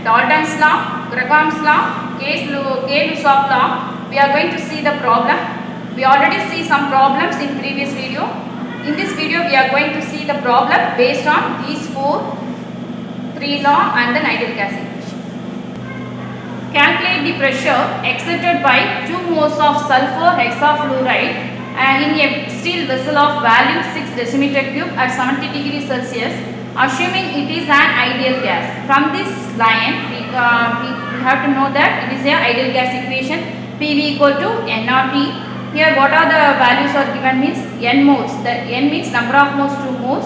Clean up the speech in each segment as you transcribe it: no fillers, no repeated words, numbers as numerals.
Dalton's law, Gregor's law, Gay-Lussac's law. We are going to see the problem. We already see some problems in previous video. In this video we are going to see the problem based on these three law and then ideal gas equation. Calculate the pressure exerted by 2 moles of sulfur hexafluoride in a steel vessel of volume 6 decimeter cube at 70 degrees Celsius, assuming it is an ideal gas. From this line we have to know that it is an ideal gas equation. PV equal to nRT. Here what are the values are given means n moles. The n means number of moles 2 moles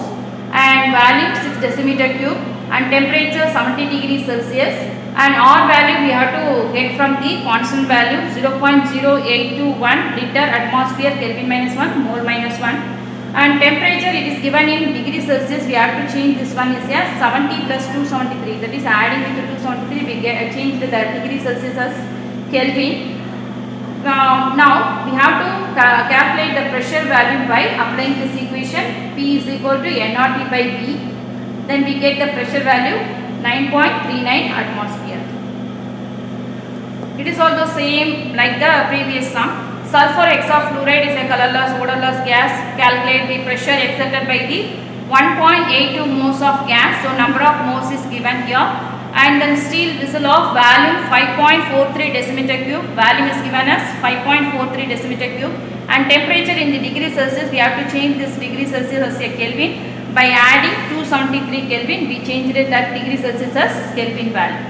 and volume 6 decimeter cube and temperature 70 degrees Celsius, and R value we have to get from the constant value 0.0821 liter atmosphere Kelvin minus 1 mole minus 1, and temperature it is given in degrees Celsius. We have to change this one is a 70 plus 273, that is adding with the 273 we get change the degrees Celsius as Kelvin. Now we have to calculate the pressure value by applying this equation. P is equal to nRT by V. Then we get the pressure value 9.39 atmosphere. It is also same like the previous sum. Sulfur hexafluoride is a colorless, odorless gas. Calculate the pressure exerted by the 1.82 moles of gas. So number of moles is given here. And then steel vessel of volume 5.43 decimeter cube. Volume is given as 5.43 decimeter cube. And temperature in the degree Celsius, we have to change this degree Celsius as a Kelvin. By adding 273 Kelvin, we changed that degree Celsius as Kelvin value.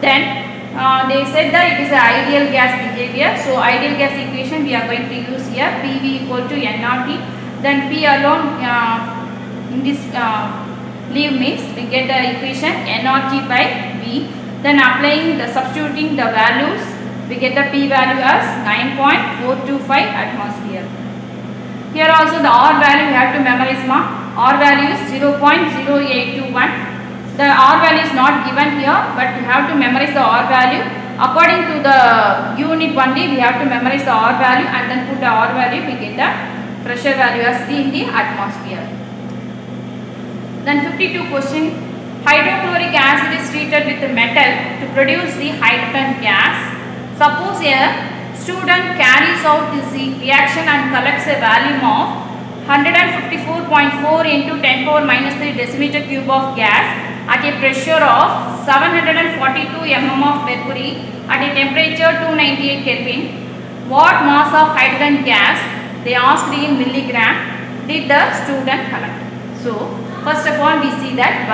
Then they said that it is an ideal gas behavior. So ideal gas equation we are going to use here. PV equal to nRT. Then P alone in this leave means we get the equation nRT by V. Then applying the substituting the values, we get the P value as 9.425 atmosphere. Here also the R value we have to memorize R value is 0.0821. The R value is not given here, but we have to memorize the R value. According to the unit only we have to memorize the R value and then put the R value, we get the pressure value as in the atmosphere. Then 52 question. Hydrochloric acid is treated with metal to produce the hydrogen gas. Suppose a student carries out this reaction and collects a volume of 154.4 into 10 power minus 3 decimeter cube of gas at a pressure of 742 mm of mercury at a temperature 298 Kelvin. What mass of hydrogen gas, they asked in milligram, did the student collect? So first of all we see that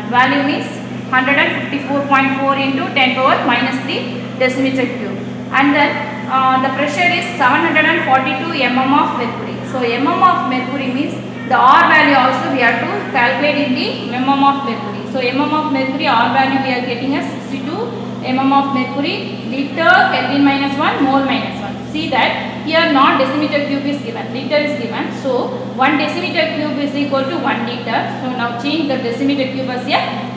volume is 154.4 into 10 power minus 3 decimeter cube, and then the pressure is 742 mm of mercury. So mm of mercury means the R value also we have to calculate in the mm of mercury. So mm of mercury R value we are getting as 62 mm of mercury liter Kelvin minus 1 mole minus 1. See that here not decimeter cube is given, liter is given. So 1 decimeter cube is equal to 1 liter. So now change the decimeter cube as a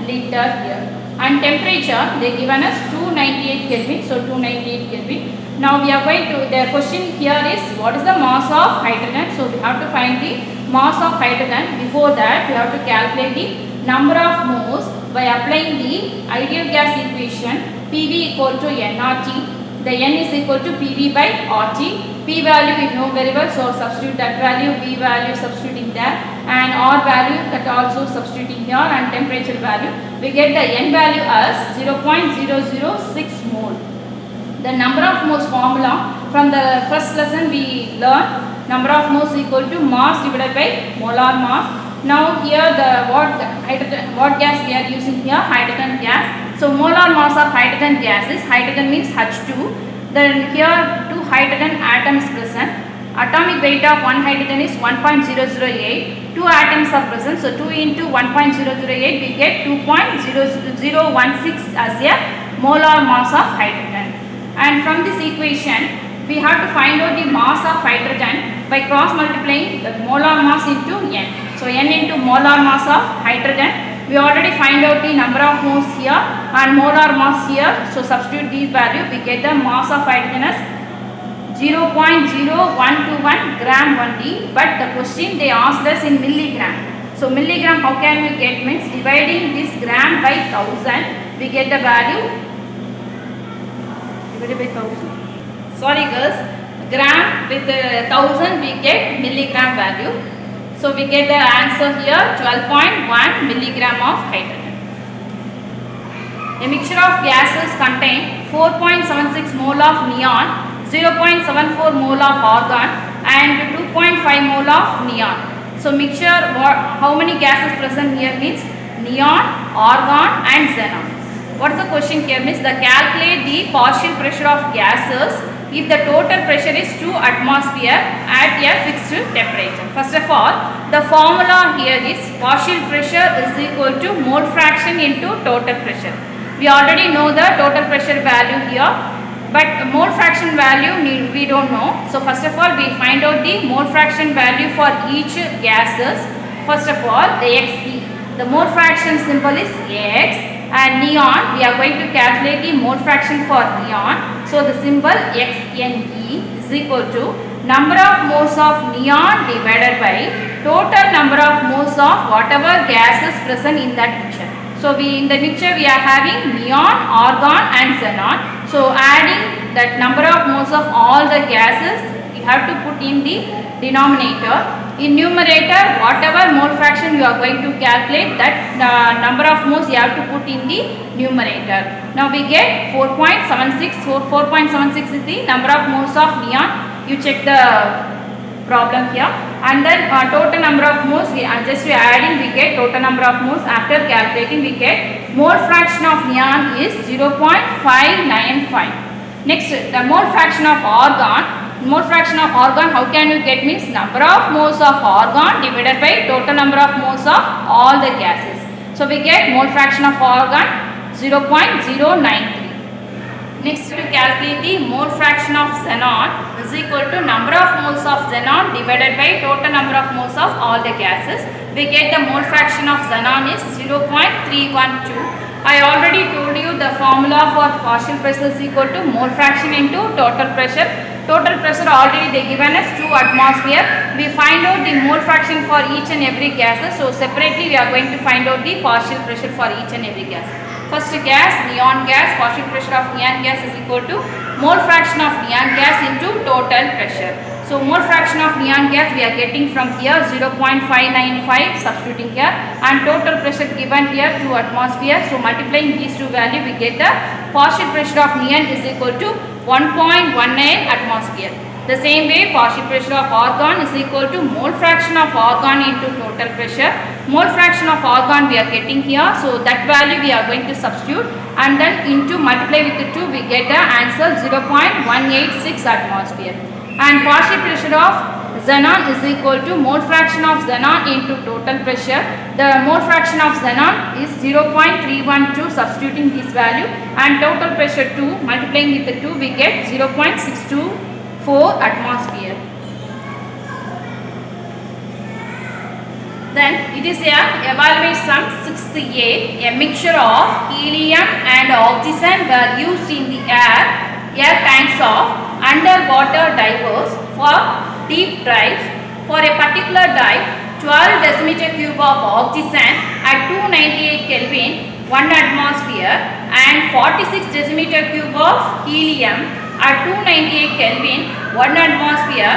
liter here. And temperature they given us 298 Kelvin. So 298 Kelvin. Now we are going to, the question here is what is the mass of hydrogen. So we have to find the mass of hydrogen. Before that we have to calculate the number of moles by applying the ideal gas equation. PV equal to nRT. The N is equal to PV by RT. P value we know very well, so substitute that value. V value substituting there, and R value that also substituting here, and temperature value. We get the N value as 0.006 mole. The number of moles formula from the first lesson we learned, number of moles equal to mass divided by molar mass. Now here the what gas we are using here, hydrogen gas. So molar mass of hydrogen gas is, hydrogen means H2. Then here 2 hydrogen atoms present. Atomic weight of 1 hydrogen is 1.008. 2 atoms are present. So 2 into 1.008 we get 2.0016 as a molar mass of hydrogen. And from this equation we have to find out the mass of hydrogen by cross multiplying the molar mass into N. So N into molar mass of hydrogen. We already find out the number of moles here and molar mass here. So substitute these value, we get the mass of hydrogen as 0.0121 gram only. But the question they asked us in milligram. So milligram how can we get means dividing this gram by 1000 we get the value divided by 1000. Sorry girls, gram with 1000 we get milligram value. So we get the answer here 12.1 milligram of hydrogen. A mixture of gases contain 4.76 mole of neon, 0.74 mole of argon and 2.5 mole of neon. So mixture, how many gases present here means neon, argon and xenon. What is the question here means the calculate the partial pressure of gases if the total pressure is 2 atmosphere at a fixed temperature. First of all, the formula here is partial pressure is equal to mole fraction into total pressure. We already know the total pressure value here, but mole fraction value we don't know. So first of all, we find out the mole fraction value for each gases. First of all, the Xe. The mole fraction symbol is X. And neon, we are going to calculate the mole fraction for neon. So the symbol Xne is equal to number of moles of neon divided by total number of moles of whatever gas is present in that mixture. So in the mixture we are having neon, argon and xenon. So adding that number of moles of all the gases, you have to put in the denominator. In numerator, whatever mole fraction you are going to calculate, that number of moles you have to put in the numerator. Now we get 4.76. So 4.76 is the number of moles of neon. You check the problem here. And then total number of moles, we are adding, we get total number of moles. After calculating, we get mole fraction of neon is 0.595. Next, the mole fraction of argon. Mole fraction of argon, how can you get means number of moles of argon divided by total number of moles of all the gases. So we get mole fraction of argon 0.093. Next, to calculate the mole fraction of xenon is equal to number of moles of xenon divided by total number of moles of all the gases. We get the mole fraction of xenon is 0.312. I already told you the formula for partial pressure is equal to mole fraction into total pressure. Total pressure already they given us 2 atmosphere. We find out the mole fraction for each and every gases. So separately we are going to find out the partial pressure for each and every gas. First gas, neon gas, partial pressure of neon gas is equal to mole fraction of neon gas into total pressure. So mole fraction of neon gas we are getting from here 0.595 substituting here, and total pressure given here 2 atmosphere. So multiplying these two values we get the partial pressure of neon is equal to 1.19 atmosphere. The same way partial pressure of argon is equal to mole fraction of argon into total pressure. Mole fraction of argon we are getting here, so that value we are going to substitute and then into multiply with the 2 we get the answer 0.186 atmosphere. And partial pressure of xenon is equal to mole fraction of xenon into total pressure. The mole fraction of xenon is 0.312 substituting this value, and total pressure 2 multiplying with the 2 we get 0.624 atmosphere. Then it is a evaluate sum 6th A. A mixture of helium and oxygen were used in the air tanks of underwater divers for deep dives. For a particular dive, 12 decimeter cube of oxygen at 298 Kelvin, 1 atmosphere, and 46 decimeter cube of helium at 298 Kelvin, 1 atmosphere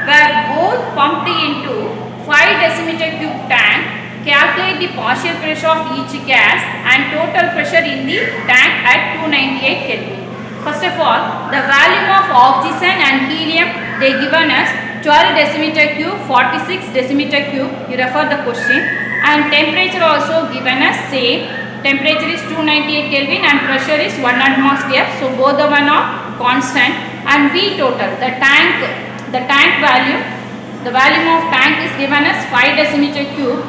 were both pumped into 5 decimeter cube tank. Calculate the partial pressure of each gas and total pressure in the tank at 298 Kelvin. First of all, the volume of oxygen and helium they given us 12 decimeter cube, 46 decimeter cube. You refer the question. And temperature also given us same. Temperature is 298 Kelvin and pressure is 1 atmosphere. So both the one are constant. And V total, the tank value, the volume of tank is given as 5 decimeter cube.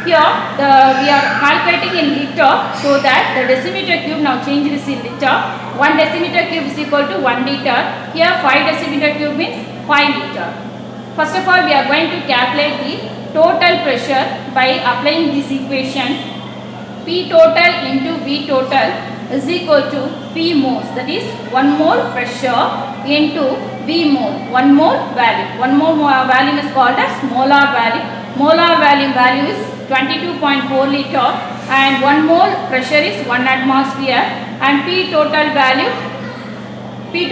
Here we are calculating in liter, so that the decimeter cube now change this in liter. 1 decimeter cube is equal to 1 liter. Here 5 decimeter cube means 5 liter. First of all, we are going to calculate the total pressure by applying this equation. P total into V total is equal to P moles, that is 1 mole pressure into V mole, 1 mole value. 1 mole value is called as molar value. molar value is 22.4 liter and 1 mole pressure is 1 atmosphere, and P total value we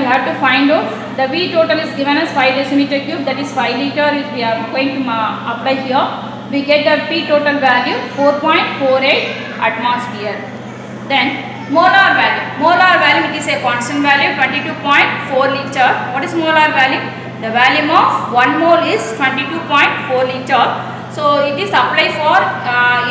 have to find out. The V total is given as 5 decimeter cube, that is 5 liter we are going to apply here. We get the P total value 4.48 atmosphere. Then molar value it is a constant value 22.4 liter. What is molar value? The volume of 1 mole is 22.4 liter. So it is applied for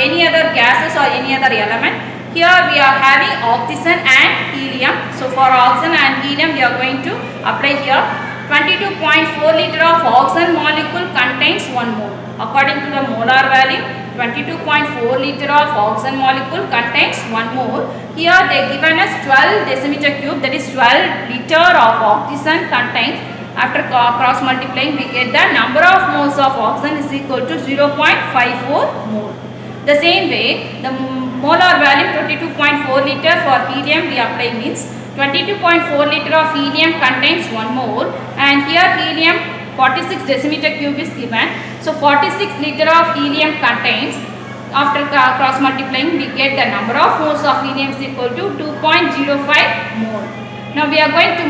any other gases or any other element. Here we are having oxygen and helium. So for oxygen and helium we are going to apply here. 22.4 liter of oxygen molecule contains 1 mole. According to the molar value, 22.4 liter of oxygen molecule contains 1 mole. Here they given us 12 decimeter cube, that is 12 liter of oxygen contains. After cross multiplying, we get the number of moles of oxygen is equal to 0.54 mole. The same way, the molar value 22.4 liter for helium we apply means 22.4 liter of helium contains 1 mole, and here helium 46 decimeter cube is given. So 46 liter of helium contains. After cross multiplying, we get the number of moles of helium is equal to 2.05 mole. Now we are going to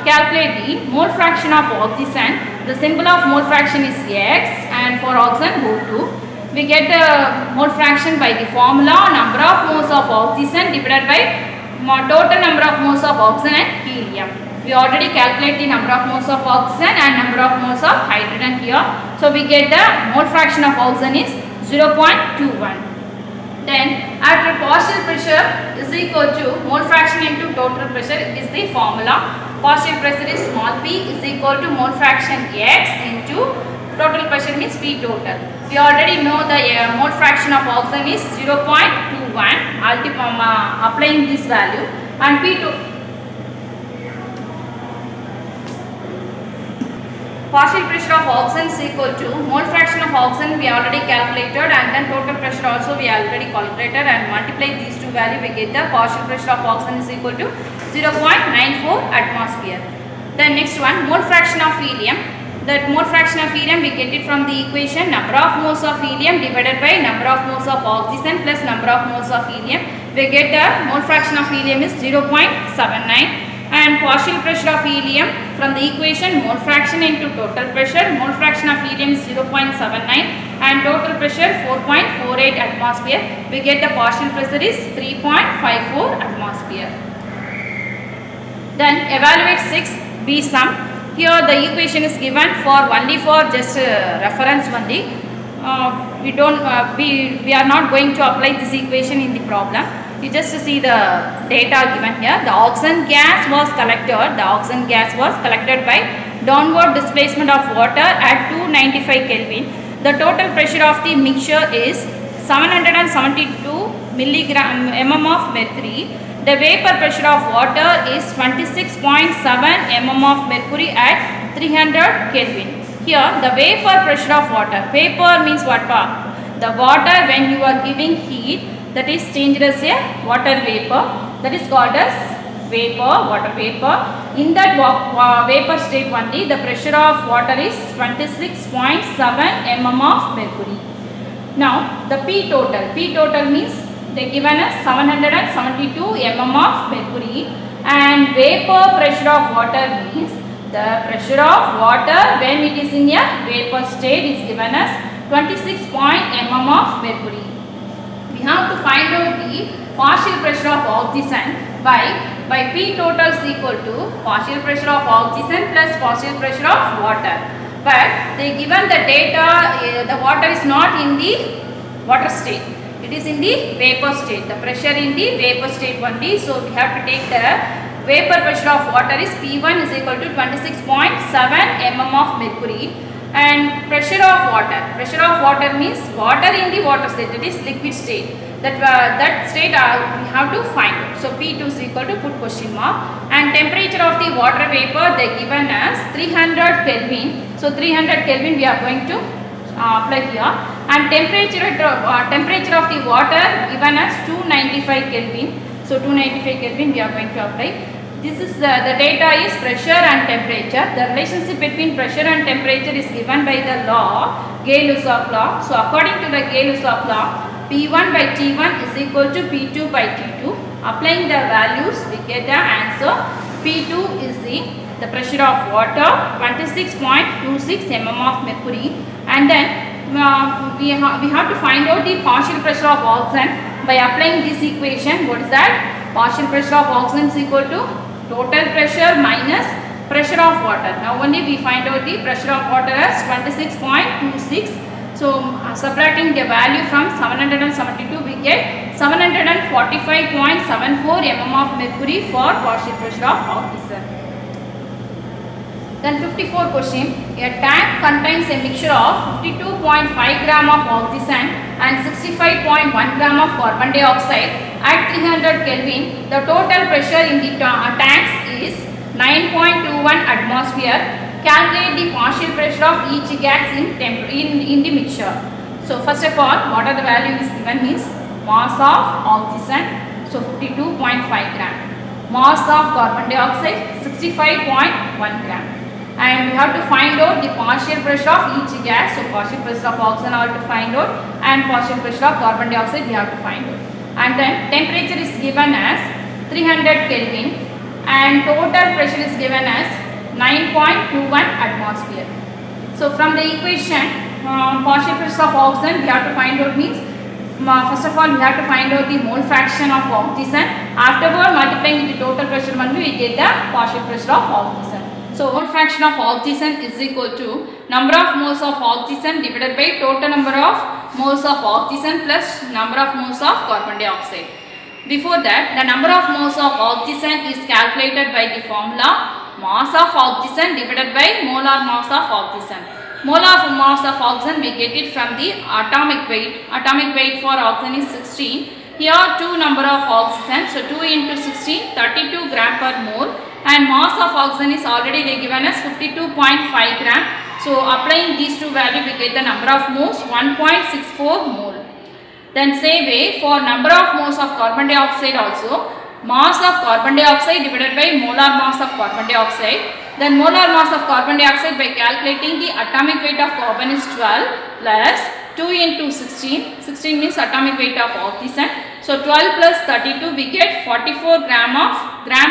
calculate the mole fraction of oxygen. The symbol of mole fraction is X, and for oxygen O2. We get the mole fraction by the formula number of moles of oxygen divided by total number of moles of oxygen and helium. We already calculate the number of moles of oxygen and number of moles of hydrogen here. So we get the mole fraction of oxygen is 0.21. Then after partial pressure is equal to mole fraction into total pressure, it is the formula. Partial pressure is small p is equal to mole fraction X into total pressure means P total. We already know the mole fraction of oxygen is 0.21. Applying this value, and P2 partial pressure of oxygen is equal to mole fraction of oxygen we already calculated, and then total pressure also we already calculated, and multiply these two values we get the partial pressure of oxygen is equal to 0.94 atmosphere. Then next one, mole fraction of helium. That mole fraction of helium we get it from the equation number of moles of helium divided by number of moles of oxygen plus number of moles of helium. We get the mole fraction of helium is 0.79. And partial pressure of helium from the equation mole fraction into total pressure. Mole fraction of helium is 0.79 and total pressure 4.48 atmosphere. We get the partial pressure is 3.54 atmosphere. Then evaluate 6B sum. Here the equation is given for only for just reference only. We are not going to apply this equation in the problem. You just see the data given here. The oxygen gas was collected. The oxygen gas was collected by downward displacement of water at 295 Kelvin. The total pressure of the mixture is 772 mm of mercury. The vapor pressure of water is 26.7 mm of mercury at 300 Kelvin. Here the vapor pressure of water. Vapor means what? The water when you are giving heat, that is changed as a water vapor, that is called as water vapor. In that vapor state only the pressure of water is 26.7 mm of mercury. Now the P total means they given us 772 mm of mercury, and vapor pressure of water means the pressure of water when it is in a vapor state is given as 26 mm of mercury. We have to find out the partial pressure of oxygen by P total is equal to partial pressure of oxygen plus partial pressure of water. But they given the data, the water is not in the water state. It is in the vapor state. The pressure in the vapor state only. So we have to take the vapor pressure of water is P1 is equal to 26.7 mm of mercury. And pressure of water means water in the water state, that is liquid state. That state we have to find out. So P2 is equal to put question mark. And temperature of the water vapor they given as 300 Kelvin. So 300 Kelvin we are going to apply here. And temperature of the water given as 295 Kelvin. So 295 Kelvin we are going to apply. This is the data is pressure and temperature. The relationship between pressure and temperature is given by the law, Gay-Lussac law. So according to the Gay-Lussac law, P1 by T1 is equal to P2 by T2. Applying the values, we get the answer. P2 is the pressure of water, 26.26 mm of mercury, and then we have to find out the partial pressure of oxygen by applying this equation. What is that? Partial pressure of oxygen is equal to total pressure minus pressure of water. Now only we find out the pressure of water as 26.26. So subtracting the value from 772, we get 745.74 mm of mercury for partial pressure of oxygen. Then 54 question, a tank contains a mixture of 52.5 gram of oxygen and 65.1 gram of carbon dioxide at 300 Kelvin. The total pressure in the tanks is 9.21 atmosphere. Calculate the partial pressure of each gas in the mixture. So first of all, what are the values given means mass of oxygen, so 52.5 gram. Mass of carbon dioxide, 65.1 gram. And we have to find out the partial pressure of each gas. So partial pressure of oxygen are to find out, and partial pressure of carbon dioxide we have to find out. And then temperature is given as 300 Kelvin and total pressure is given as 9.21 atmosphere. So from the equation, partial pressure of oxygen we have to find out means first of all we have to find out the mole fraction of oxygen. Afterward, multiplying with the total pressure only we get the partial pressure of oxygen. So mole fraction of oxygen is equal to number of moles of oxygen divided by total number of moles of oxygen plus number of moles of carbon dioxide. Before that, the number of moles of oxygen is calculated by the formula mass of oxygen divided by molar mass of oxygen. Molar mass of oxygen we get it from the atomic weight. Atomic weight for oxygen is 16. Here 2 number of oxygen, so 2 into 16, 32 gram per mole. And mass of oxygen is already they given as 52.5 gram. So applying these two values we get the number of moles 1.64 mole. Then same way for number of moles of carbon dioxide also, mass of carbon dioxide divided by molar mass of carbon dioxide. Then molar mass of carbon dioxide by calculating the atomic weight of carbon is 12 plus 2 into 16. 16 means atomic weight of oxygen. So 12 plus 32 we get 44 gram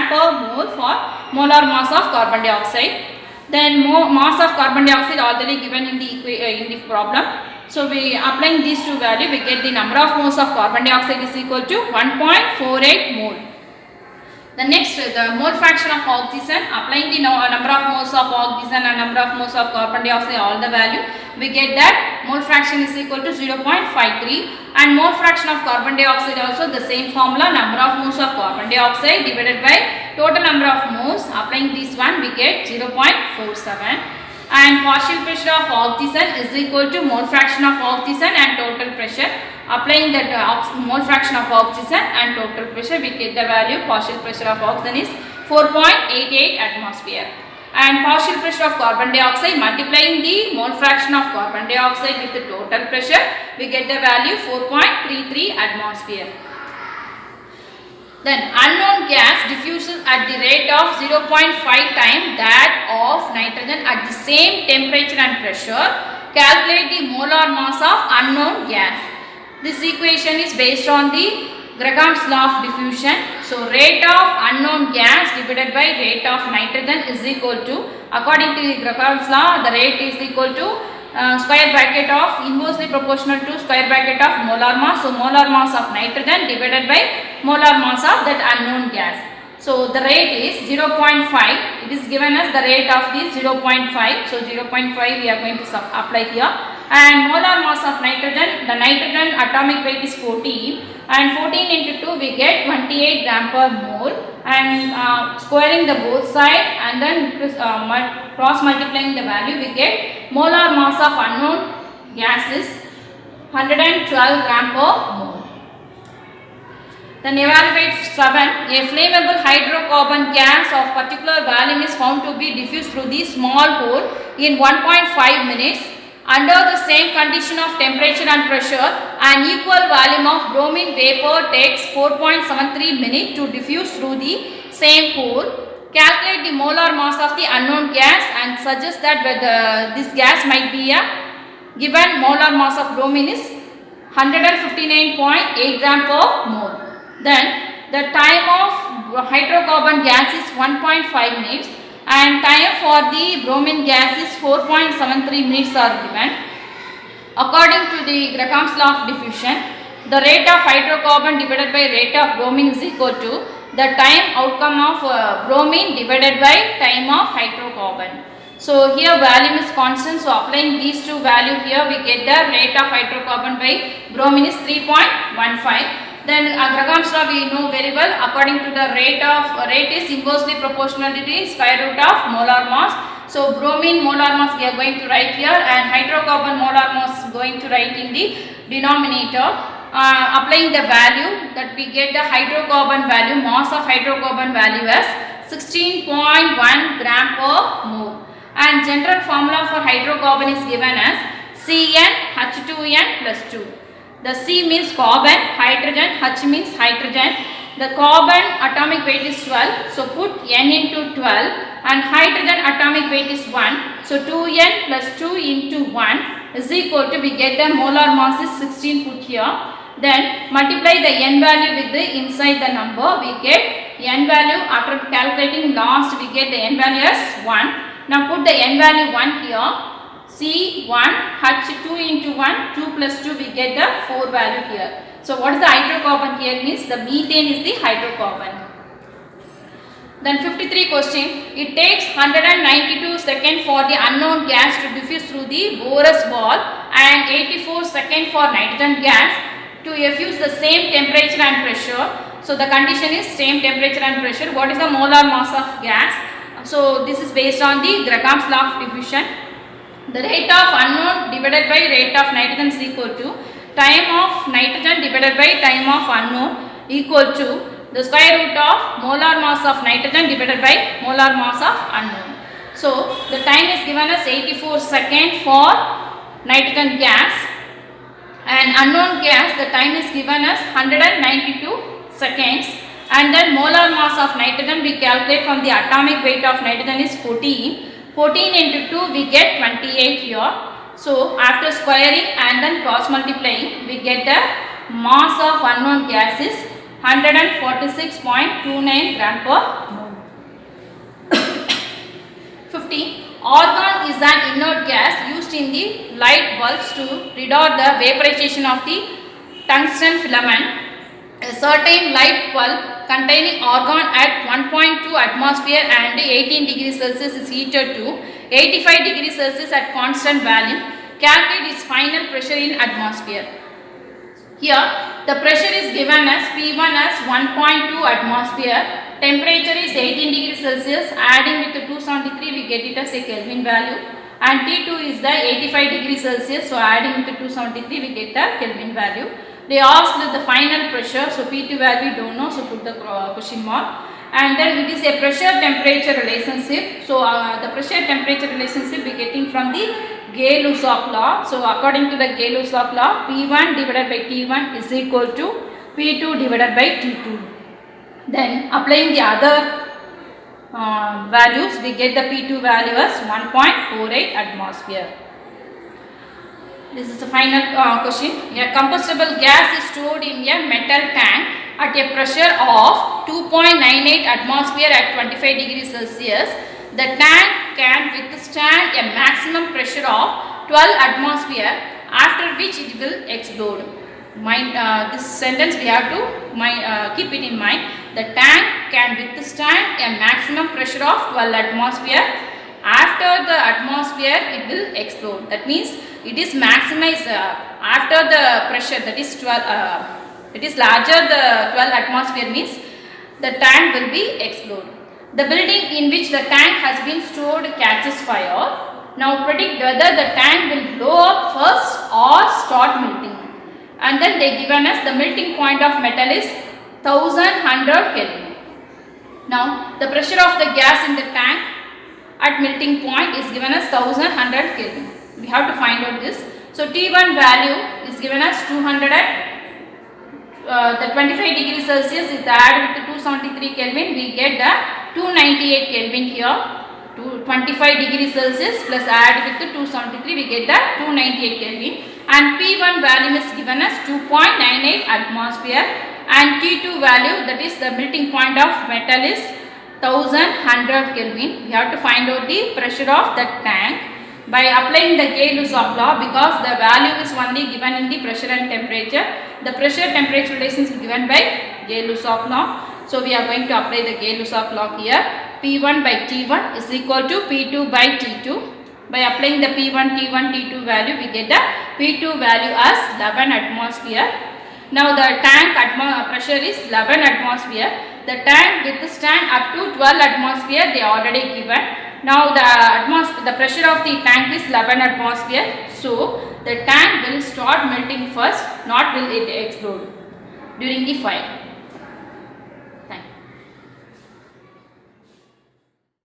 per mole for molar mass of carbon dioxide. Then mass of carbon dioxide already given in the problem. So we applying these two values we get the number of moles of carbon dioxide is equal to 1.48 mole. The next, the mole fraction of oxygen, applying the number of moles of oxygen and number of moles of carbon dioxide, all the value, we get that mole fraction is equal to 0.53, and mole fraction of carbon dioxide also the same formula, number of moles of carbon dioxide divided by total number of moles. Applying this one we get 0.47, and partial pressure of oxygen is equal to mole fraction of oxygen and total pressure. Applying that mole fraction of oxygen and total pressure, we get the value partial pressure of oxygen is 4.88 atmosphere. And partial pressure of carbon dioxide, multiplying the mole fraction of carbon dioxide with the total pressure, we get the value 4.33 atmosphere. Then unknown gas diffuses at the rate of 0.5 times that of nitrogen at the same temperature and pressure. Calculate the molar mass of unknown gas. This equation is based on the Gregham's law of diffusion. So rate of unknown gas divided by rate of nitrogen is equal to, according to Gregham's law, the rate is equal to square bracket of inversely proportional to square bracket of molar mass. So molar mass of nitrogen divided by molar mass of that unknown gas. So the rate is 0.5. It is given as the rate of this 0.5. So 0.5 we are going to apply here. And molar mass of nitrogen, the nitrogen atomic weight is 14, and 14 into 2 we get 28 gram per mole, and squaring the both side and then cross multiplying the value we get molar mass of unknown gas is 112 gram per mole. Then evaluate 7. A flammable hydrocarbon gas of particular volume is found to be diffused through the small hole in 1.5 minutes. Under the same condition of temperature and pressure, an equal volume of bromine vapor takes 4.73 minutes to diffuse through the same core. Calculate the molar mass of the unknown gas and suggest that whether this gas might be a given molar mass of bromine is 159.8 gram per mole. Then the time of hydrocarbon gas is 1.5 minutes and time for the bromine gas is 4.73 minutes are given. According to the Graham's law of diffusion, the rate of hydrocarbon divided by rate of bromine is equal to the time outcome of bromine divided by time of hydrocarbon. So here volume is constant, so applying these two values here we get the rate of hydrocarbon by bromine is 3.15. Then Graham's law we know very well. According to the rate is inversely proportional to the square root of molar mass. So bromine molar mass we are going to write here and hydrocarbon molar mass going to write in the denominator. Applying the value that we get the hydrocarbon value, mass of hydrocarbon value as 16.1 gram per mole. And general formula for hydrocarbon is given as CnH2n plus 2. The C means carbon, hydrogen, H means hydrogen. The carbon atomic weight is 12, so put N into 12 and hydrogen atomic weight is 1. So 2N plus 2 into 1 is equal to, we get the molar mass is 16 put here. Then multiply the N value with the inside the number, we get N value after calculating last we get the N value as 1. Now put the N value 1 here. C1 H2 into 1, 2 plus 2 we get the 4 value here. So what is the hydrocarbon here means the methane is the hydrocarbon. Then 53 question, it takes 192 seconds for the unknown gas to diffuse through the porous wall and 84 seconds for nitrogen gas to effuse the same temperature and pressure. So the condition is same temperature and pressure. What is the molar mass of gas? So this is based on the Graham's law of diffusion. The rate of unknown divided by rate of nitrogen is equal to time of nitrogen divided by time of unknown equal to the square root of molar mass of nitrogen divided by molar mass of unknown. So the time is given as 84 seconds for nitrogen gas and unknown gas the time is given as 192 seconds and then molar mass of nitrogen we calculate from the atomic weight of nitrogen is 14. 14 into 2 we get 28 here. So after squaring and then cross multiplying we get the mass of unknown gas is 146.29 gram per mole. 50. Argon is an inert gas used in the light bulbs to retard the vaporization of the tungsten filament. A certain light bulb containing argon at 1.2 atmosphere and 18 degrees Celsius is heated to 85 degrees Celsius at constant volume. Calculate its final pressure in atmosphere. Here the pressure is given as P1 as 1.2 atmosphere, temperature is 18 degrees Celsius, adding with the 273 we get it as a Kelvin value, and T2 is the 85 degrees Celsius, so adding with the 273 we get the Kelvin value. They asked the final pressure, so P2 value we don't know, so put the question mark. And then it is a pressure temperature relationship. So the pressure temperature relationship we getting from the Gay-Lussac law. So according to the Gay-Lussac law, P1 divided by T1 is equal to P2 divided by T2. Then applying the other values, we get the P2 value as 1.48 atmosphere. This is the final question. A combustible gas is stored in a metal tank at a pressure of 2.98 atmosphere at 25 degrees Celsius. The tank can withstand a maximum pressure of 12 atmosphere, after which it will explode. This sentence we have to keep it in mind. The tank can withstand a maximum pressure of 12 atmosphere. After the atmosphere it will explode. That means it is maximized after the pressure, that is 12. It is larger the 12 atmosphere means the tank will be explode. The building in which the tank has been stored catches fire. Now predict whether the tank will blow up first or start melting. And then they given us the melting point of metal is 1100 Kelvin. Now the pressure of the gas in the tank at melting point is given as 1100 Kelvin. We have to find out this. So T1 value is given as 200 the 25 degrees Celsius is added with 273 Kelvin, we get the 298 Kelvin here. 25 degrees Celsius plus add with 273, we get the 298 Kelvin. And P1 value is given as 2.98 atmosphere, and T2 value, that is the melting point of metal, is 1100 Kelvin. We have to find out the pressure of that tank by applying the Gay-Lussac law, because the value is only given in the pressure and temperature. The pressure temperature relations is given by Gay-Lussac law. So we are going to apply the Gay-Lussac law here. P1 by T1 is equal to P2 by T2. By applying the P1, T1, T2 value, we get the P2 value as 11 atmosphere. Now the tank pressure is 11 atmosphere. The tank withstand up to 12 atmosphere, they already given. Now the pressure of the tank is 11 atmosphere. So the tank will start melting first, not will it explode during the fire.